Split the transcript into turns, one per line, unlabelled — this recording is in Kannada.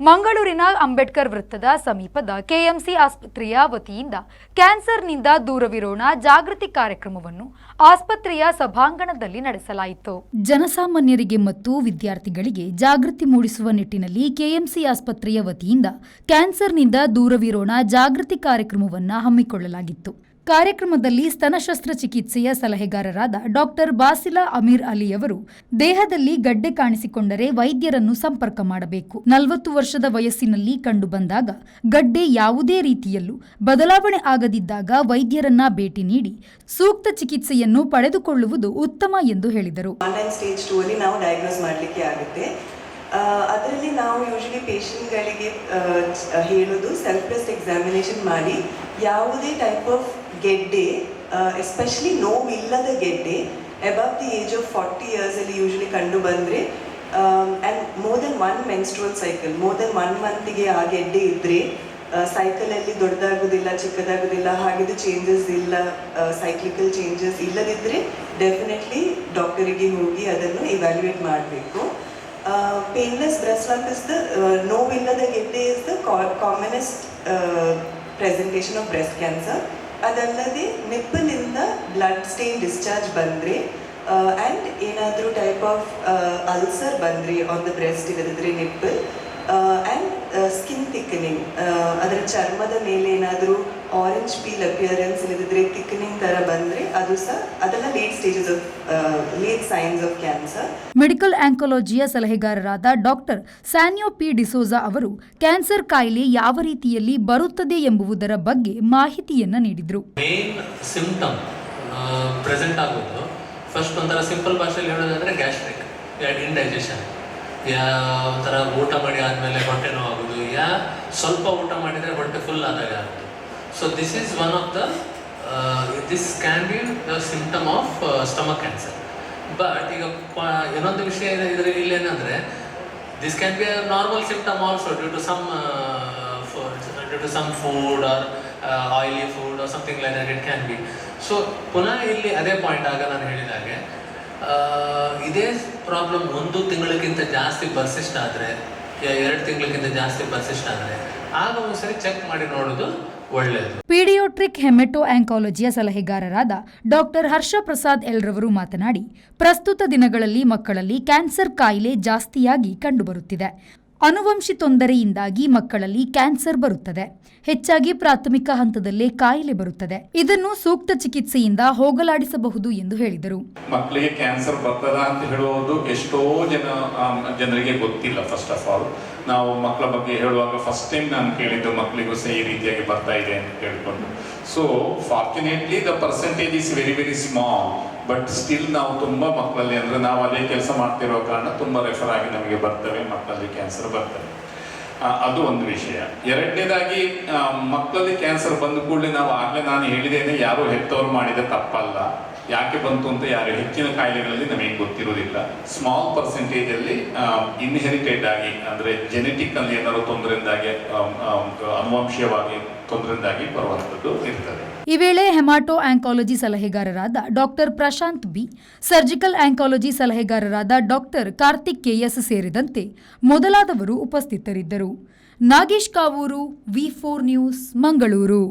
ಮಂಗಳೂರಿನ ಅಂಬೇಡ್ಕರ್ ವೃತ್ತದ ಸಮೀಪದ ಕೆಎಂಸಿ ಆಸ್ಪತ್ರೆಯ ವತಿಯಿಂದ ಕ್ಯಾನ್ಸರ್ನಿಂದ ದೂರವಿರೋಣ ಜಾಗೃತಿ ಕಾರ್ಯಕ್ರಮವನ್ನು ಆಸ್ಪತ್ರೆಯ ಸಭಾಂಗಣದಲ್ಲಿ ನಡೆಸಲಾಯಿತು. ಜನಸಾಮಾನ್ಯರಿಗೆ ಮತ್ತು ವಿದ್ಯಾರ್ಥಿಗಳಿಗೆ ಜಾಗೃತಿ ಮೂಡಿಸುವ ನಿಟ್ಟಿನಲ್ಲಿ ಕೆಎಂಸಿ ಆಸ್ಪತ್ರೆಯ ವತಿಯಿಂದ ಕ್ಯಾನ್ಸರ್ನಿಂದ ದೂರವಿರೋಣ ಜಾಗೃತಿ ಕಾರ್ಯಕ್ರಮವನ್ನು ಹಮ್ಮಿಕೊಳ್ಳಲಾಗಿತ್ತು. ಕಾರ್ಯಕ್ರಮದಲ್ಲಿ ಸ್ತನ ಶಸ್ತ್ರಚಿಕಿತ್ಸೆಯ ಸಲಹೆಗಾರರಾದ ಡಾಕ್ಟರ್ ಬಾಸಿಲಾ ಅಮೀರ್ ಅಲಿ ಅವರು ದೇಹದಲ್ಲಿ ಗಡ್ಡೆ ಕಾಣಿಸಿಕೊಂಡರೆ ವೈದ್ಯರನ್ನು ಸಂಪರ್ಕ ಮಾಡಬೇಕು. 40 ವರ್ಷದ ವಯಸ್ಸಿನಲ್ಲಿ ಕಂಡುಬಂದಾಗ ಗಡ್ಡೆ ಯಾವುದೇ ರೀತಿಯಲ್ಲೂ ಬದಲಾವಣೆ ಆಗದಿದ್ದಾಗ ವೈದ್ಯರನ್ನ ಭೇಟಿ ನೀಡಿ ಸೂಕ್ತ ಚಿಕಿತ್ಸೆಯನ್ನು ಪಡೆದುಕೊಳ್ಳುವುದು ಉತ್ತಮ ಎಂದು ಹೇಳಿದರು.
ಅದರಲ್ಲಿ ನಾವು ಯೂಶಲಿ ಪೇಷಂಟ್ಗಳಿಗೆ ಹೇಳೋದು ಸೆಲ್ಫ್ ಬ್ರೆಸ್ಟ್ ಎಕ್ಸಾಮಿನೇಷನ್ ಮಾಡಿ ಯಾವುದೇ ಟೈಪ್ ಆಫ್ ಗೆಡ್ಡೆ, ಎಸ್ಪೆಷಲಿ ನೋವಿಲ್ಲದ ಗೆಡ್ಡೆ above the age of 40 years ಅಲ್ಲಿ ಯೂಶಲಿ ಕಂಡು ಬಂದರೆ and more than 1 menstrual cycle, more than 1 monthಗೆ ಆ ಗೆಡ್ಡೆ ಇದ್ದರೆ ಸೈಕಲಲ್ಲಿ ದೊಡ್ಡದಾಗೋದಿಲ್ಲ, ಚಿಕ್ಕದಾಗೋದಿಲ್ಲ, ಹಾಗಿದ್ದು ಚೇಂಜಸ್ ಇಲ್ಲ, ಸೈಕ್ಲಿಕಲ್ ಚೇಂಜಸ್ ಇಲ್ಲದಿದ್ದರೆ ಡೆಫಿನೆಟ್ಲಿ ಡಾಕ್ಟರಿಗೆ ಹೋಗಿ ಅದನ್ನು ಇವ್ಯಾಲ್ಯೂಯೇಟ್ ಮಾಡಬೇಕು. Painless breast lump is the ನೋವಿಲ್ಲದ ಗೆಡ್ಡೆ is the commonest presentation of breast cancer. ಅದಲ್ಲದೆ ನಿಪ್ಪಲಿಂದ ಬ್ಲಡ್ ಸ್ಟೇನ್ ಡಿಸ್ಚಾರ್ಜ್ ಬಂದರೆ ಆ್ಯಂಡ್ ಏನಾದರೂ ಟೈಪ್ ಆಫ್ ಅಲ್ಸರ್ ಬಂದರೆ ಆನ್ ದ ಬ್ರೆಸ್ಟ್, ಇಲ್ಲದಿದ್ದರೆ ನಿಪ್ಪಲ್ ಆ್ಯಂಡ್ ಸ್ಕಿನ್ ಥಿಕ್ಕನಿಂಗ್, ಅದರ ಚರ್ಮದ ಮೇಲೆ ಏನಾದರೂ ಆರೆಂಜ್ ಪೀಲ್ ಅಪಿಯರೆನ್ಸ್ ಇಲ್ಲದಿದ್ದರೆ ಥಿಕ್ಕನಿಂಗ್ ಥರ ಬಂದರೆ ಅದು ಸಹ ಅದೆಲ್ಲ late signs of cancer.
Medical ಆಂಕಾಲಜಿಯ ಸಲಹೆಗಾರರಾದ ಡಾಕ್ಟರ್ ಸ್ಯಾನ್ಯೋ ಪಿ ಡಿಸೋಜಾ ಅವರು ಕ್ಯಾನ್ಸರ್ ಕಾಯಿಲೆ ಯಾವ ರೀತಿಯಲ್ಲಿ ಬರುತ್ತದೆ ಎಂಬುದರ ಬಗ್ಗೆ ಮಾಹಿತಿಯನ್ನ ನೀಡಿದರು.
ಮೇನ್ ಸಿಂಪ್ಟಮ್ ಪ್ರೆಸೆಂಟ್ ಆಗೋದು ಫಸ್ಟ್ ಒಂಥರ ಸಿಂಪಲ್ ಭಾಷೆಯಲ್ಲಿ ಹೇಳೋದಾದ್ರೆ ಗ್ಯಾಸ್ಟ್ರಿಕ್, ಇಂಡೈಜೆಷನ್, ಒಂಥರ ಊಟ ಮಾಡಿ ಆದಮೇಲೆ ಹೊಟ್ಟೆ ನೋವು ಆಗೋದು, ಸ್ವಲ್ಪ ಊಟ ಮಾಡಿದರೆ ಹೊಟ್ಟೆ ಫುಲ್ ಆದಾಗ ಆಗೋದು. So this is one of the this can be the symptom of stomach cancer. But ಈಗ ಇನ್ನೊಂದು ವಿಷಯ ಇದರಲ್ಲಿ ಇಲ್ಲೇನಂದರೆ this can be a normal symptom also due to some food or oily food or something like that it can be. So ಪುನಃ ಇಲ್ಲಿ ಅದೇ ಪಾಯಿಂಟ್ ಆಗ ನಾನು ಹೇಳಿದಾಗೆ ಇದೇ ಪ್ರಾಬ್ಲಮ್ 1 ತಿಂಗಳಿಗಿಂತ ಜಾಸ್ತಿ ಪರ್ಸಿಸ್ಟ್ ಆದರೆ, 2 ತಿಂಗಳಿಗಿಂತ ಜಾಸ್ತಿ ಪರ್ಸಿಸ್ಟ್ ಆದರೆ ಆಗ ಒಂದ್ಸರಿ ಚೆಕ್ ಮಾಡಿ ನೋಡೋದು ಒಳ್ಳೆಯದು.
ಪೀಡಿಯೋಟ್ರಿಕ್ ಹೆಮೆಟೋ ಆಂಕಾಲಜಿಯ ಸಲಹೆಗಾರರಾದ ಡಾಕ್ಟರ್ ಹರ್ಷ ಪ್ರಸಾದ್ ಎಲ್ರವರು ಮಾತನಾಡಿ, ಪ್ರಸ್ತುತ ದಿನಗಳಲ್ಲಿ ಮಕ್ಕಳಲ್ಲಿ ಕ್ಯಾನ್ಸರ್ ಕಾಯಿಲೆ ಜಾಸ್ತಿಯಾಗಿ ಕಂಡುಬರುತ್ತಿದೆ. ಅನುವಂಶಿ ತೊಂದರೆಯಿಂದಾಗಿ ಮಕ್ಕಳಲ್ಲಿ ಕ್ಯಾನ್ಸರ್ ಬರುತ್ತದೆ. ಹೆಚ್ಚಾಗಿ ಪ್ರಾಥಮಿಕ ಹಂತದಲ್ಲೇ ಕಾಯಿಲೆ ಬರುತ್ತದೆ. ಇದನ್ನು ಸೂಕ್ತ ಚಿಕಿತ್ಸೆಯಿಂದ ಹೋಗಲಾಡಿಸಬಹುದು ಎಂದು ಹೇಳಿದರು.
ಮಕ್ಕಳಿಗೆ ಕ್ಯಾನ್ಸರ್ ಬರ್ತದ ಅಂತ ಹೇಳುವುದು ಎಷ್ಟೋ ಜನರಿಗೆ ಗೊತ್ತಿಲ್ಲ. ಫಸ್ಟ್ ಆಫ್ ಆಲ್ ನಾವು ಮಕ್ಕಳ ಬಗ್ಗೆ ಹೇಳುವಾಗ ಫಸ್ಟ್ ಟೈಮ್ ನಾನು ಕೇಳಿದ್ದು ಮಕ್ಕಳಿಗೂ ಸಹ ಈ ರೀತಿಯಾಗಿ ಬರ್ತಾ ಇದೆ ಅಂತ ಕೇಳಿಕೊಂಡು. So fortunately the percentage is very very small, but still ನಾವು ತುಂಬ ಮಕ್ಕಳಲ್ಲಿ ಅಂದರೆ ನಾವು ಅದೇ ಕೆಲಸ ಮಾಡ್ತಿರೋ ಕಾರಣ ತುಂಬ ರೆಫರ್ ಆಗಿ ನಮಗೆ ಬರ್ತವೆ, ಮಕ್ಕಳಲ್ಲಿ ಕ್ಯಾನ್ಸರ್ ಬರ್ತವೆ. ಅದು ಒಂದು ವಿಷಯ. ಎರಡನೇದಾಗಿ ಮಕ್ಕಳಲ್ಲಿ ಕ್ಯಾನ್ಸರ್ ಬಂದ ಕೂಡಲೇ ನಾವು ಆಗಲೇ ನಾನು ಹೇಳಿದ್ದೇನೆ, ಯಾರು ಹೆತ್ತವರು ಮಾಡಿದ ತಪ್ಪಲ್ಲ. ಯಾಕೆ ಬಂತು ಅಂತ ಯಾರು ಹೆಚ್ಚಿನ ಕಾಯಿಲೆಗಳಲ್ಲಿ ನಮಗೆ ಗೊತ್ತಿರೋದಿಲ್ಲ. ಸ್ಮಾಲ್ ಪರ್ಸೆಂಟೇಜಲ್ಲಿ ಇನ್ಹೆರಿಟೆಡ್ ಆಗಿ ಅಂದರೆ ಜೆನೆಟಿಕ್ ಅಲ್ಲಿ ಏನಾದ್ರು ತೊಂದರೆಯಿಂದಾಗಿ ಅನುವಂಶೀಯವಾಗಿ ತೊಂದರೆಯಿಂದಾಗಿ ಬರುವಂಥದ್ದು ಇರ್ತದೆ.
ಈ ವೇಳೆ ಹೆಮಾಟೋ ಆಂಕಾಲಜಿ ಸಲಹೆಗಾರರಾದ doctor Prashant B, surgical oncology ಸಲಹೆಗಾರರಾದ ಡಾಕ್ಟರ್ ಕಾರ್ತಿಕ್ ಕೆಎಸ್ ಸೇರಿದಂತೆ ಮೊದಲಾದವರು ಉಪಸ್ಥಿತರಿದ್ದರು. Nagesh Kavoor, V4 news, Mangaluru.